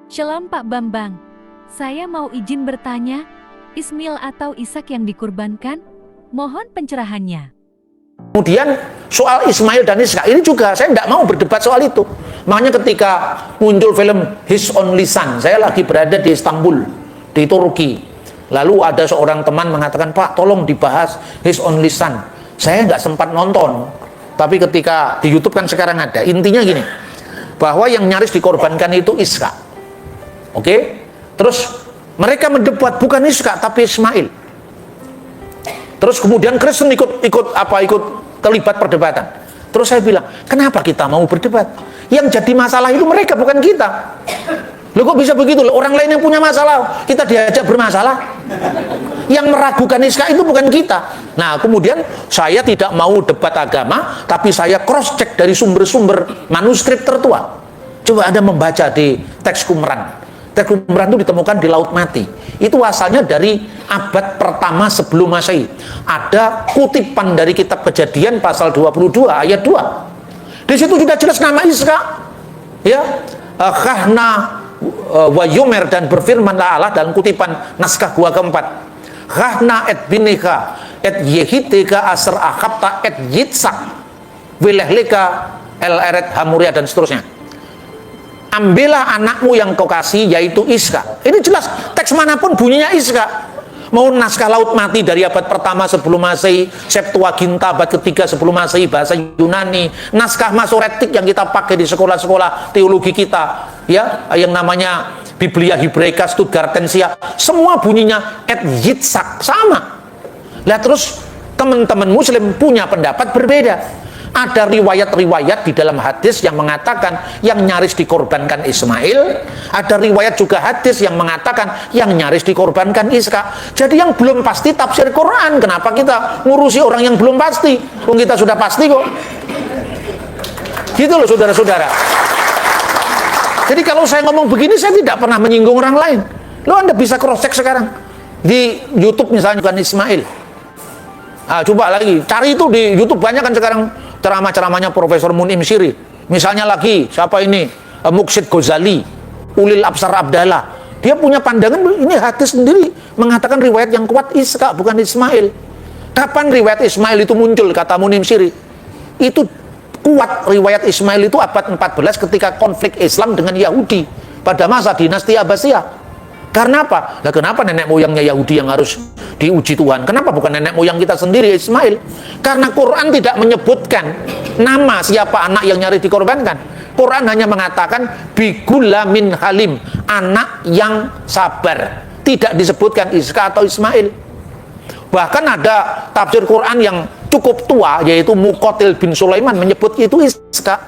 Shalom Pak Bambang, saya mau izin bertanya, Ismail atau Ishak yang dikurbankan? Mohon pencerahannya. Kemudian soal Ismail dan Ishak ini juga saya tidak mau berdebat soal itu. Makanya ketika muncul film His Only Son, saya lagi berada di Istanbul, di Turki. Lalu ada seorang teman mengatakan, Pak tolong dibahas His Only Son. Saya nggak sempat nonton, tapi ketika di YouTube kan sekarang ada. Intinya gini, bahwa yang nyaris dikorbankan itu Ishak. Oke? Terus mereka mendebat bukan Ishak tapi Ismail. Terus kemudian Kristen ikut terlibat perdebatan. Terus saya bilang, kenapa kita mau berdebat? Yang jadi masalah itu mereka, bukan kita. Loh kok bisa begitu? Loh, orang lain yang punya masalah, kita diajak bermasalah. Yang meragukan Ishak itu bukan kita. Nah, kemudian saya tidak mau debat agama, tapi saya cross check dari sumber-sumber manuskrip tertua. Coba Anda membaca di teks Qumran. Teks Qumran itu ditemukan di Laut Mati. Itu asalnya dari abad pertama sebelum Masehi. Ada kutipan dari kitab Kejadian pasal 22 ayat 2. Di situ sudah jelas nama Ishak. Ya, Khahna wa Yomer, dan berfirmanlah Allah dalam kutipan naskah gua keempat. Khahna et binika et yehiteka asr akhapta et yitsak wilehleka el eret hamuria, dan seterusnya. Ambillah anakmu yang kau kasih, yaitu Ishak. Ini jelas, teks manapun bunyinya Ishak. Mau naskah Laut Mati dari abad pertama sebelum Masehi, Septuaginta abad ketiga sebelum Masehi, bahasa Yunani, naskah Masoretik yang kita pakai di sekolah-sekolah teologi kita, ya, yang namanya Biblia Hebraika Stuttgartensia, semua bunyinya et Yitzhak, sama. Lah terus teman-teman Muslim punya pendapat berbeda. Ada riwayat-riwayat di dalam hadis yang mengatakan yang nyaris dikorbankan Ismail. Ada riwayat juga hadis yang mengatakan yang nyaris dikorbankan Ishak. Jadi yang belum pasti tafsir Quran. Kenapa kita ngurusi orang yang belum pasti? Kita sudah pasti kok. Gitu loh saudara-saudara. Jadi kalau saya ngomong begini, saya tidak pernah menyinggung orang lain. Lo Anda bisa cross check sekarang di YouTube misalnya, bukan Ismail. Coba lagi cari itu di YouTube, banyak kan sekarang ceramah-ceramahnya Profesor Munim Siri. Misalnya lagi siapa ini, Muksid Ghazali, Ulil Absar Abdallah. Dia punya pandangan ini hadis sendiri mengatakan riwayat yang kuat Ishak bukan Ismail. Kapan riwayat Ismail itu muncul, kata Munim Siri? Itu kuat riwayat Ismail itu abad 14 ketika konflik Islam dengan Yahudi pada masa dinasti Abbasiyah. Karena apa? Nah, kenapa nenek moyangnya Yahudi yang harus diuji Tuhan? Kenapa bukan nenek moyang kita sendiri, Ismail? Karena Quran tidak menyebutkan nama siapa anak yang nyaris dikorbankan. Quran hanya mengatakan bigula min halim, anak yang sabar. Tidak disebutkan Ishak atau Ismail. Bahkan ada tafsir Quran yang cukup tua, yaitu Muqatil bin Sulaiman, menyebut itu Ishak.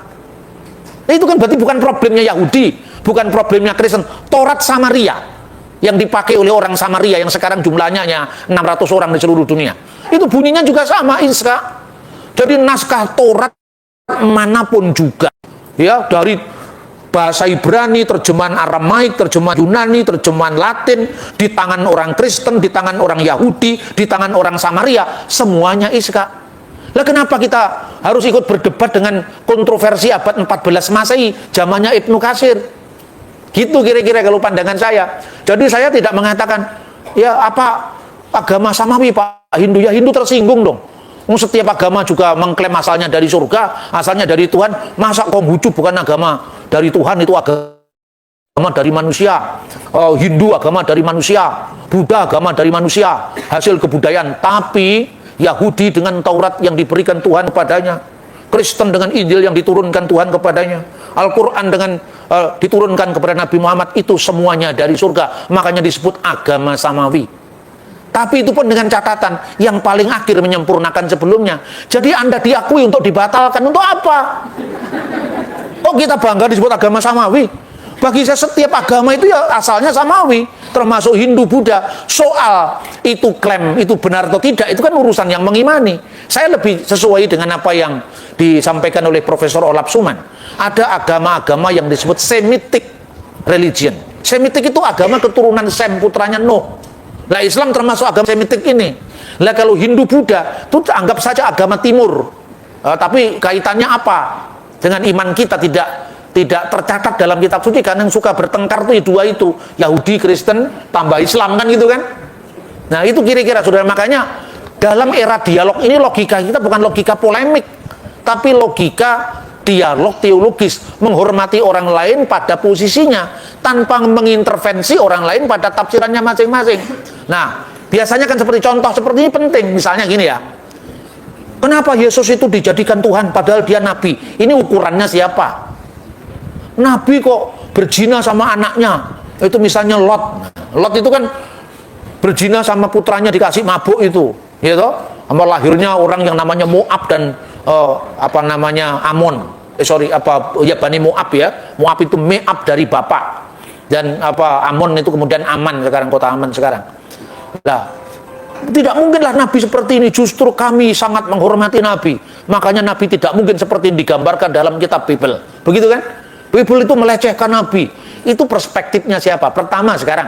Nah, itu kan berarti bukan problemnya Yahudi, bukan problemnya Kristen. Taurat Samaria yang dipakai oleh orang Samaria yang sekarang jumlahnya hanya 600 orang di seluruh dunia, itu bunyinya juga sama, Ishak. Jadi naskah Taurat manapun juga, ya, dari bahasa Ibrani, terjemahan Aramaik, terjemahan Yunani, terjemahan Latin, di tangan orang Kristen, di tangan orang Yahudi, di tangan orang Samaria, semuanya Ishak. Lah kenapa kita harus ikut berdebat dengan kontroversi abad 14 Masehi, zamannya Ibnu Katsir? Gitu kira-kira kalau pandangan saya. Jadi saya tidak mengatakan, ya apa agama samawi Pak, Hindu, ya Hindu tersinggung dong. Setiap agama juga mengklaim asalnya dari surga, asalnya dari Tuhan. Masa Konghucu bukan agama dari Tuhan, itu agama dari manusia. Hindu agama dari manusia, Buddha agama dari manusia, hasil kebudayaan. Tapi Yahudi dengan Taurat yang diberikan Tuhan kepadanya, Kristen dengan Injil yang diturunkan Tuhan kepadanya, Al-Quran dengan diturunkan kepada Nabi Muhammad, itu semuanya dari surga. Makanya disebut agama samawi. Tapi itu pun dengan catatan yang paling akhir menyempurnakan sebelumnya. Jadi Anda diakui untuk dibatalkan, untuk apa? Oh, kita bangga disebut agama samawi. Bagi saya setiap agama itu ya asalnya samawi, termasuk Hindu, Buddha. Soal itu klaim itu benar atau tidak, itu kan urusan yang mengimani. Saya lebih sesuai dengan apa yang disampaikan oleh Profesor Olaf Suman. Ada agama-agama yang disebut Semitic religion. Semitic itu agama keturunan Sem, putranya Nuh. Nah, Islam termasuk agama Semitic ini. Nah, kalau Hindu, Buddha itu anggap saja agama Timur. Tapi kaitannya apa dengan iman kita? Tidak tidak tercatat dalam kitab suci, karena yang suka bertengkar tuh dua itu, Yahudi, Kristen, tambah Islam kan gitu kan. Nah itu kira-kira saudara, makanya dalam era dialog ini logika kita bukan logika polemik, tapi logika dialog teologis, menghormati orang lain pada posisinya tanpa mengintervensi orang lain pada tafsirannya masing-masing. Nah biasanya kan seperti contoh seperti ini penting, misalnya gini ya, kenapa Yesus itu dijadikan Tuhan padahal dia nabi? Ini ukurannya siapa? Nabi kok berzina sama anaknya, itu misalnya Lot. Lot itu kan berzina sama putranya, dikasih mabuk itu, gitu. Sama lahirnya orang yang namanya Moab dan Amon. Bani Moab ya. Moab itu Meab dari bapak, dan Amon itu kemudian Aman sekarang, kota Aman sekarang. Nah, tidak mungkinlah Nabi seperti ini. Justru kami sangat menghormati Nabi. Makanya Nabi tidak mungkin seperti yang digambarkan dalam kitab Bible. Begitu kan? Bible itu melecehkan Nabi. Itu perspektifnya siapa? Pertama sekarang,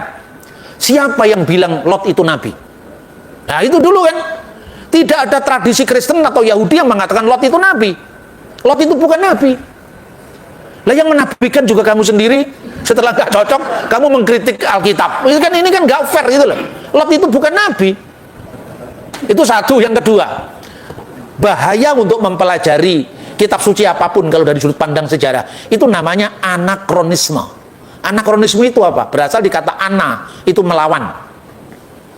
siapa yang bilang Lot itu Nabi? Nah itu dulu kan. Tidak ada tradisi Kristen atau Yahudi yang mengatakan Lot itu Nabi. Lot itu bukan Nabi. Lah yang menabikan juga kamu sendiri. Setelah gak cocok, kamu mengkritik Alkitab. Ini kan gak fair gitu loh. Lot itu bukan Nabi. Itu satu. Yang kedua, bahaya untuk mempelajari kitab suci apapun kalau dari sudut pandang sejarah, itu namanya anakronisme. Anakronisme itu apa? Berasal di kata ana, itu melawan.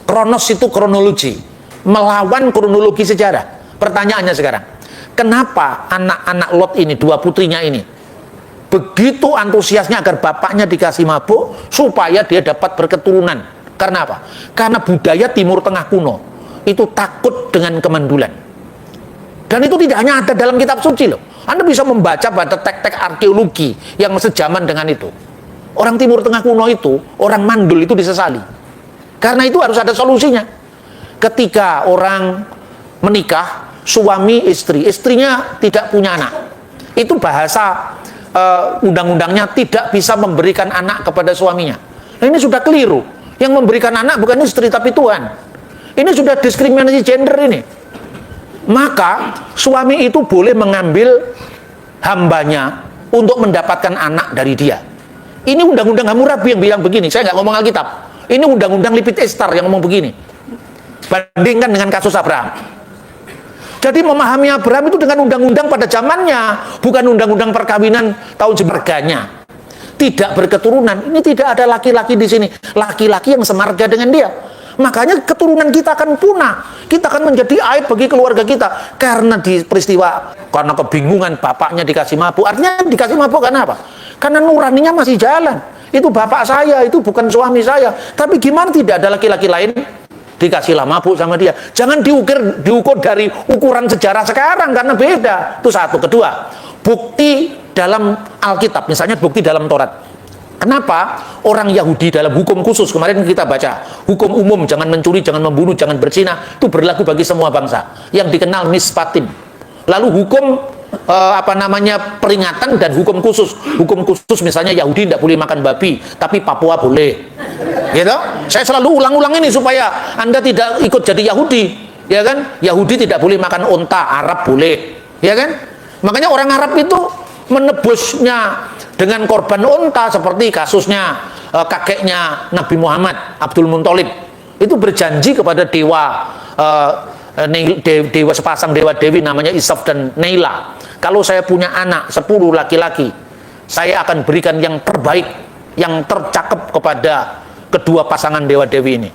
Kronos itu kronologi, melawan kronologi sejarah. Pertanyaannya sekarang, kenapa anak-anak Lot ini, dua putrinya ini, begitu antusiasnya agar bapaknya dikasih mabuk supaya dia dapat berketurunan? Karena apa? Karena budaya Timur Tengah kuno itu takut dengan kemandulan. Dan itu tidak hanya ada dalam kitab suci loh. Anda bisa membaca pada teks-teks arkeologi yang sejaman dengan itu. Orang Timur Tengah kuno itu, orang mandul itu disesali. Karena itu harus ada solusinya. Ketika orang menikah, suami istri, istrinya tidak punya anak, itu bahasa undang-undangnya tidak bisa memberikan anak kepada suaminya. Nah ini sudah keliru. Yang memberikan anak bukan istri tapi Tuhan. Ini sudah diskriminasi gender ini. Maka suami itu boleh mengambil hambanya untuk mendapatkan anak dari dia. Ini undang-undang Hammurabi yang bilang begini. Saya nggak ngomong Alkitab. Ini undang-undang Lipit Estar yang ngomong begini. Bandingkan dengan kasus Abraham. Jadi memahami Abraham itu dengan undang-undang pada zamannya, bukan undang-undang perkawinan tahun semarganya. Tidak berketurunan. Ini tidak ada laki-laki di sini. Laki-laki yang semarga dengan dia. Makanya keturunan kita akan punah. Kita akan menjadi aib bagi keluarga kita. Karena di peristiwa, karena kebingungan bapaknya dikasih mabuk. Artinya dikasih mabuk karena apa? Karena nuraninya masih jalan. Itu bapak saya, itu bukan suami saya. Tapi gimana tidak ada laki-laki lain? Dikasihlah mabuk sama dia. Jangan diukur dari ukuran sejarah sekarang, karena beda. Itu satu. Kedua, bukti dalam Alkitab. Misalnya bukti dalam Taurat. Kenapa orang Yahudi dalam hukum khusus, kemarin kita baca, hukum umum, jangan mencuri, jangan membunuh, jangan berzina, itu berlaku bagi semua bangsa, yang dikenal mispatin. Lalu hukum peringatan dan hukum khusus. Hukum khusus misalnya Yahudi tidak boleh makan babi, tapi Papua boleh. Gitu? Saya selalu ulang-ulang ini supaya Anda tidak ikut jadi Yahudi, ya kan? Yahudi tidak boleh makan unta, Arab boleh, ya kan? Makanya orang Arab itu menebusnya dengan korban unta, seperti kasusnya kakeknya Nabi Muhammad, Abdul Muthalib. Itu berjanji kepada dewa sepasang dewa dewi namanya Isaf dan Neila. Kalau saya punya anak 10 laki-laki, saya akan berikan yang terbaik, yang tercakep kepada kedua pasangan dewa dewi ini.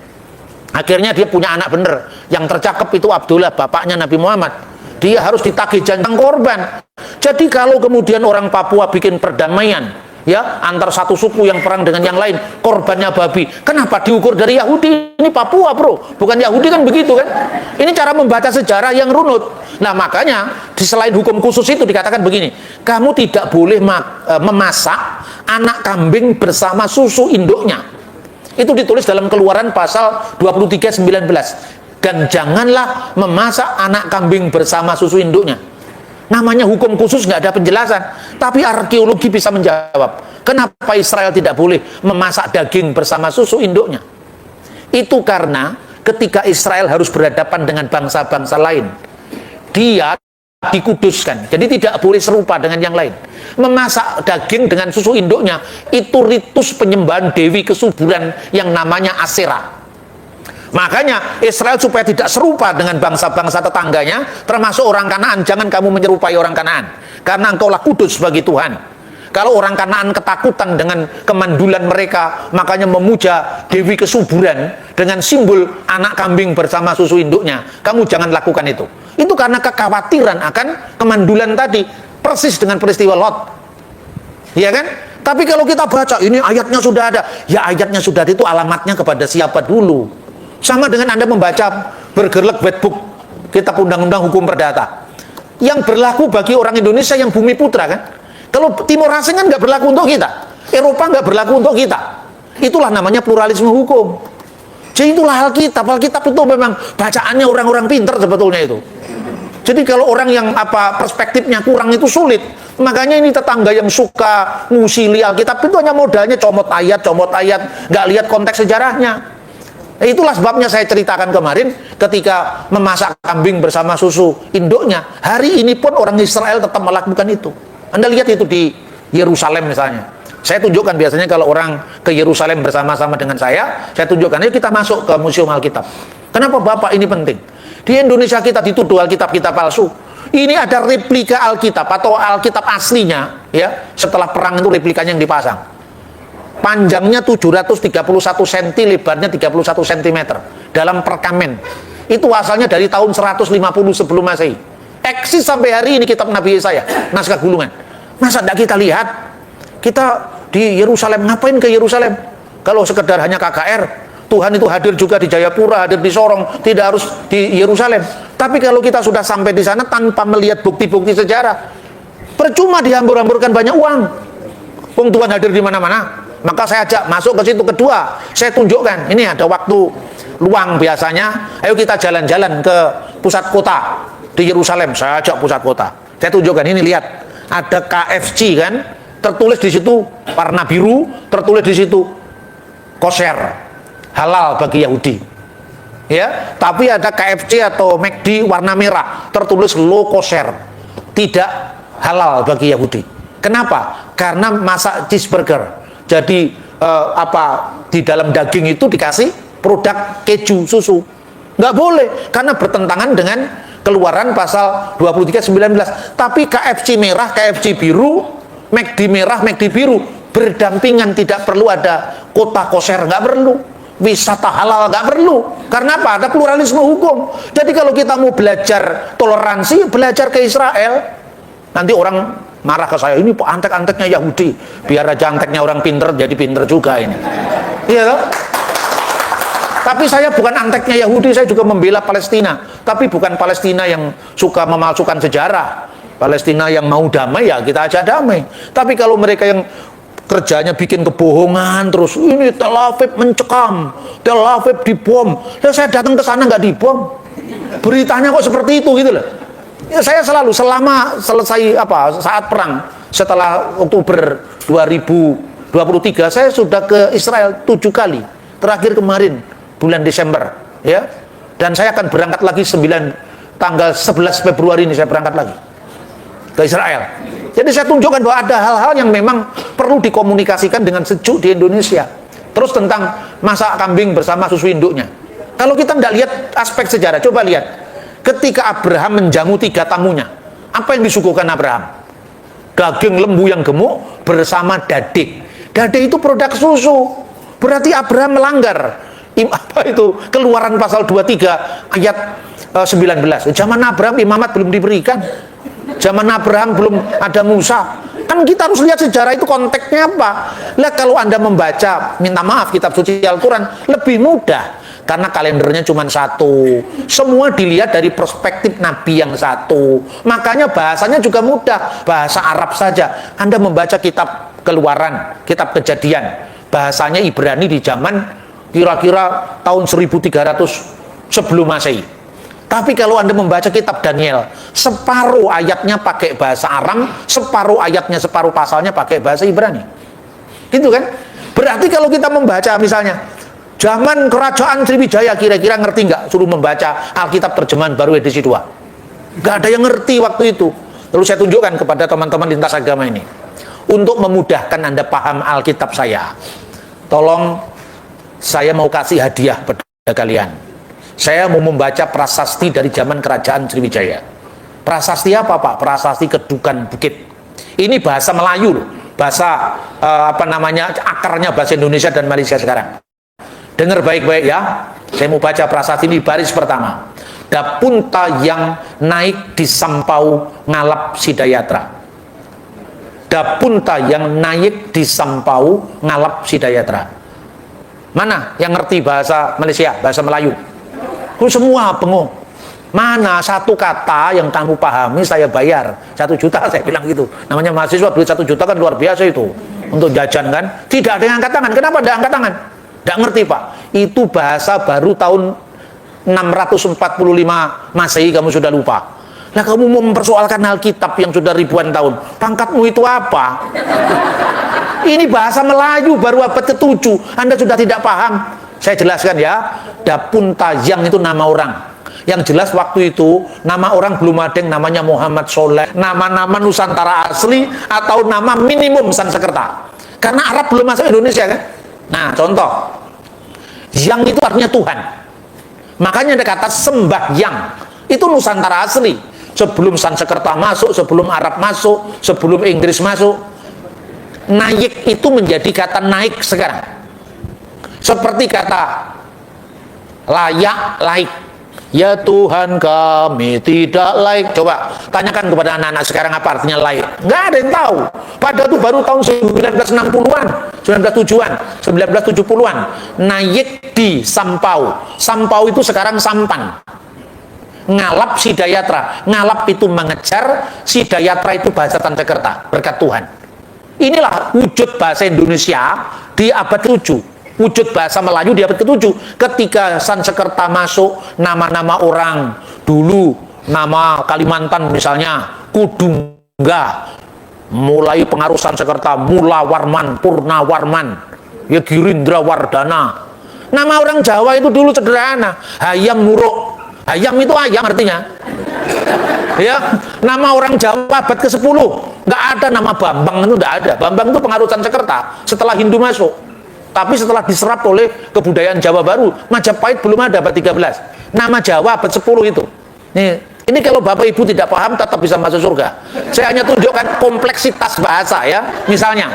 Akhirnya dia punya anak bener. Yang tercakep itu Abdullah, bapaknya Nabi Muhammad. Dia harus ditagih jantung korban. Jadi kalau kemudian orang Papua bikin perdamaian, ya, antar satu suku yang perang dengan yang lain, korbannya babi, kenapa diukur dari Yahudi? Ini Papua bro, bukan Yahudi, kan begitu kan? Ini cara membaca sejarah yang runut. Nah makanya di selain hukum khusus itu dikatakan begini, kamu tidak boleh memasak anak kambing bersama susu induknya. Itu ditulis dalam Keluaran pasal 23:19. Dan janganlah memasak anak kambing bersama susu induknya. Namanya hukum khusus, nggak ada penjelasan. Tapi arkeologi bisa menjawab. Kenapa Israel tidak boleh memasak daging bersama susu induknya? Itu karena ketika Israel harus berhadapan dengan bangsa-bangsa lain, dia dikuduskan. Jadi tidak boleh serupa dengan yang lain. Memasak daging dengan susu induknya itu ritus penyembahan dewi kesuburan yang namanya Asera. Makanya Israel supaya tidak serupa dengan bangsa-bangsa tetangganya, termasuk orang Kanaan, jangan kamu menyerupai orang Kanaan, karena engkaulah kudus bagi Tuhan. Kalau orang Kanaan ketakutan dengan kemandulan mereka, makanya memuja dewi kesuburan dengan simbol anak kambing bersama susu induknya. Kamu jangan lakukan itu. Itu karena kekhawatiran akan kemandulan tadi, persis dengan peristiwa Lot. Ya kan? Tapi kalau kita baca, ini ayatnya sudah ada. Ya ayatnya sudah ada, itu alamatnya kepada siapa dulu. Sama dengan Anda membaca Bergerlek Bad Book, kitab undang-undang hukum perdata, yang berlaku bagi orang Indonesia yang bumi putra kan. Kalau Timur Asing kan nggak berlaku untuk kita, Eropa nggak berlaku untuk kita. Itulah namanya pluralisme hukum. Jadi itulah Alkitab. Alkitab itu memang bacaannya orang-orang pinter sebetulnya itu. Jadi kalau orang yang perspektifnya kurang itu sulit. Makanya ini tetangga yang suka ngusili Alkitab itu hanya modalnya comot ayat, nggak lihat konteks sejarahnya. Itulah sebabnya saya ceritakan kemarin ketika memasak kambing bersama susu induknya. Hari ini pun orang Israel tetap melakukan itu. Anda lihat itu di Yerusalem misalnya. Saya tunjukkan biasanya kalau orang ke Yerusalem bersama-sama dengan saya tunjukkan, ayo kita masuk ke Museum Alkitab. Kenapa Bapak ini penting? Di Indonesia kita dituduh Alkitab kita palsu. Ini ada replika Alkitab atau Alkitab aslinya, ya. Setelah perang itu replikanya yang dipasang. Panjangnya 731 cm, lebarnya 31 cm dalam perkamen. Itu asalnya dari tahun 150 sebelum Masehi. Eksis sampai hari ini kitab Nabi Yesaya, naskah gulungan. Masa tidak kita lihat? Kita di Yerusalem, ngapain ke Yerusalem? Kalau sekedar hanya KKR, Tuhan itu hadir juga di Jayapura, hadir di Sorong, tidak harus di Yerusalem. Tapi kalau kita sudah sampai di sana tanpa melihat bukti-bukti sejarah, percuma dihambur-hamburkan banyak uang. Wong Tuhan hadir di mana-mana. Maka saya ajak masuk ke situ. Kedua, saya tunjukkan, ini ada waktu luang biasanya, ayo kita jalan-jalan ke pusat kota di Yerusalem. Saya ajak pusat kota. Saya tunjukkan, ini lihat, ada KFC kan, tertulis di situ warna biru, tertulis di situ kosher, halal bagi Yahudi. Ya, tapi ada KFC atau McD warna merah, tertulis low kosher, tidak halal bagi Yahudi. Kenapa? Karena masak cheeseburger. Jadi di dalam daging itu dikasih produk keju, susu. Nggak boleh, karena bertentangan dengan Keluaran pasal 23:19. Tapi KFC merah, KFC biru, McD merah, McD biru berdampingan, tidak perlu ada kota kosher, nggak perlu. Wisata halal nggak perlu. Karena apa? Ada pluralisme hukum. Jadi kalau kita mau belajar toleransi, belajar ke Israel. Nanti orang marah ke saya, ini antek-anteknya Yahudi. Biar aja anteknya orang pinter, jadi pinter juga ini. Iya toh? Tapi saya bukan anteknya Yahudi, saya juga membela Palestina. Tapi bukan Palestina yang suka memalsukan sejarah. Palestina yang mau damai, ya kita ajak damai. Tapi kalau mereka yang kerjanya bikin kebohongan terus, ini Tel Aviv mencekam, Tel Aviv dibom. Ya saya datang ke sana nggak dibom. Beritanya kok seperti itu gitu loh. Ya saya selalu selama selesai saat perang, setelah Oktober 2023 saya sudah ke Israel 7 kali. Terakhir kemarin bulan Desember, ya. Dan saya akan berangkat lagi tanggal 11 Februari ini saya berangkat lagi ke Israel. Jadi saya tunjukkan bahwa ada hal-hal yang memang perlu dikomunikasikan dengan sejuk di Indonesia. Terus tentang masak kambing bersama susu induknya. Kalau kita tidak lihat aspek sejarah, coba lihat. Ketika Abraham menjamu 3 tamunya, apa yang disuguhkan Abraham? Daging lembu yang gemuk bersama dade. Dade itu produk susu. Berarti Abraham melanggar Keluaran pasal 23 ayat 19. Zaman Abraham imamat belum diberikan. Zaman Abraham belum ada Musa. Kan kita harus lihat sejarah itu konteksnya apa. Lah kalau Anda membaca, minta maaf, kitab suci Al-Quran lebih mudah. Karena kalendernya cuma 1. Semua dilihat dari perspektif Nabi yang 1. Makanya bahasanya juga mudah. Bahasa Arab saja. Anda membaca kitab Keluaran, kitab Kejadian. Bahasanya Ibrani di zaman kira-kira tahun 1300 sebelum Masehi. Tapi kalau Anda membaca kitab Daniel, separuh ayatnya pakai bahasa Aram, separuh ayatnya, separuh pasalnya pakai bahasa Ibrani. Gitu kan? Berarti kalau kita membaca misalnya zaman kerajaan Sriwijaya, kira-kira ngerti nggak? Suruh membaca Alkitab terjemahan baru edisi 2. Nggak ada yang ngerti waktu itu. Lalu saya tunjukkan kepada teman-teman lintas agama ini. Untuk memudahkan Anda paham Alkitab saya, tolong saya mau kasih hadiah pada kalian. Saya mau membaca prasasti dari zaman kerajaan Sriwijaya. Prasasti apa, Pak? Prasasti Kedukan Bukit. Ini bahasa Melayu loh. Bahasa akarnya bahasa Indonesia dan Malaysia sekarang. Dengar baik-baik ya. Saya mau baca prasasti ini baris pertama. Dapunta yang naik di Sampau ngalap Sidayatra. Dapunta yang naik di Sampau ngalap Sidayatra. Mana yang ngerti bahasa Malaysia, bahasa Melayu? Semua bengong. Mana satu kata yang kamu pahami saya bayar 1 juta, saya bilang gitu. Namanya mahasiswa, duit 1 juta kan luar biasa itu. Untuk jajan kan. Tidak ada yang angkat tangan. Kenapa ada angkat tangan? Tidak ngerti, Pak. Itu bahasa baru tahun 645 Masehi, kamu sudah lupa. Lah kamu mau mempersoalkan Alkitab yang sudah ribuan tahun. Pangkatmu itu apa? Ini bahasa Melayu baru abad ke-7. Anda sudah tidak paham. Saya jelaskan ya. Dapunta yang itu nama orang. Yang jelas waktu itu nama orang belum ada yang namanya Muhammad Soleh, nama-nama Nusantara asli atau nama minimum Sansekerta. Karena Arab belum masuk Indonesia kan. Nah contoh, yang itu artinya Tuhan. Makanya ada kata sembahyang, itu Nusantara asli. Sebelum Sansekerta masuk, sebelum Arab masuk, sebelum Inggris masuk, naik itu menjadi kata naik sekarang. Seperti kata layak, laik. Ya Tuhan kami tidak laik. Coba tanyakan kepada anak-anak sekarang apa artinya laik. Nggak ada yang tahu. Padahal itu baru tahun 1960-an, 1970-an, 1970-an. Naik di Sampau. Sampau itu sekarang Sampan. Ngalap Sidayatra. Ngalap itu mengejar, Sidayatra itu bahasa Sansekerta. Berkat Tuhan. Inilah wujud bahasa Indonesia di abad ke-7. Wujud bahasa Melayu di abad ke-7. Ketika Sansekerta masuk, nama-nama orang dulu, nama Kalimantan misalnya Kudungga, mulai pengaruh Sansekerta, Mula Warman, Purna Warman, ya Girindra Wardana. Nama orang Jawa itu dulu sederhana, Hayam Muruk. Hayam itu ayam artinya. Ya, nama orang Jawa abad ke-10 nggak ada nama Bambang, itu nggak ada. Bambang itu pengaruh Sansekerta setelah Hindu masuk. Tapi setelah diserap oleh kebudayaan Jawa baru, Majapahit belum ada abad 13. Nama Jawa abad 10 itu. Ini kalau Bapak Ibu tidak paham tetap bisa masuk surga. Saya hanya tunjukkan kompleksitas bahasa ya. Misalnya,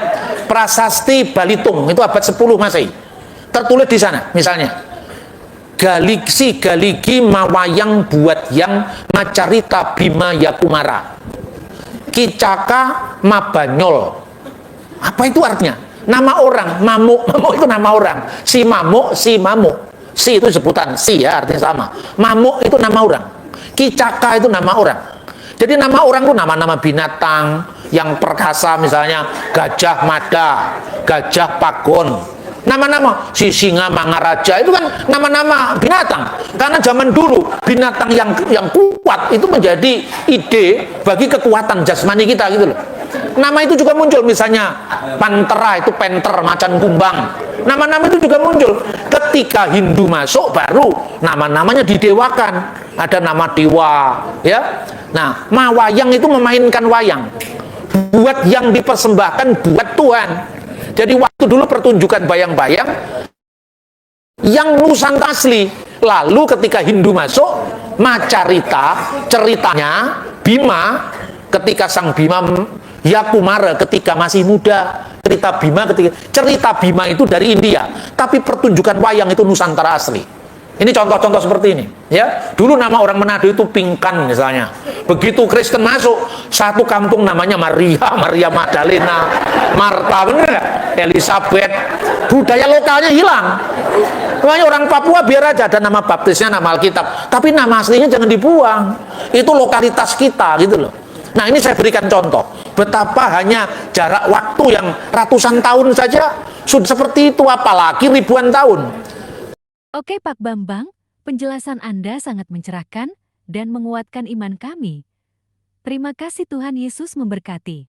prasasti Balitung itu abad 10 Masehi. Tertulis di sana misalnya. Galiksi galigi mawayang buat yang macarita bima yakumara. Kicaka mabanyol. Apa itu artinya? Nama orang, mamuk, mamuk itu nama orang. Si mamuk, si mamuk. Si itu sebutan, si ya artinya sama. Mamuk itu nama orang. Kicaka itu nama orang. Jadi nama orang itu nama-nama binatang yang perkasa, misalnya Gajah Mada, Gajah Pagon. Nama-nama si singa Mangaraja itu kan nama-nama binatang. Karena zaman dulu binatang yang kuat itu menjadi ide bagi kekuatan jasmani kita gitu loh. Nama itu juga muncul, misalnya Pantera itu penter, macan kumbang. Nama-nama itu juga muncul. Ketika Hindu masuk baru nama-namanya didewakan. Ada nama dewa, ya. Nah, mawayang itu memainkan wayang. Buat yang dipersembahkan buat Tuhan. Jadi waktu dulu pertunjukan bayang-bayang yang Nusantara asli. Lalu ketika Hindu masuk, Macarita, ceritanya Bima, ketika sang Bima Yakumara ketika masih muda, cerita Bima itu dari India, tapi pertunjukan wayang itu Nusantara asli. Ini contoh-contoh seperti ini, ya. Dulu nama orang Manado itu Pingkan misalnya. Begitu Kristen masuk, satu kampung namanya Maria, Maria Magdalena, Marta, bener nggak? Elizabeth. Budaya lokalnya hilang. Makanya orang Papua biar aja ada nama baptisnya, nama Alkitab, tapi nama aslinya jangan dibuang. Itu lokalitas kita gitu loh. Nah ini saya berikan contoh betapa hanya jarak waktu yang ratusan tahun saja sudah seperti itu, apalagi ribuan tahun. Oke Pak Bambang, penjelasan Anda sangat mencerahkan dan menguatkan iman kami. Terima kasih, Tuhan Yesus memberkati.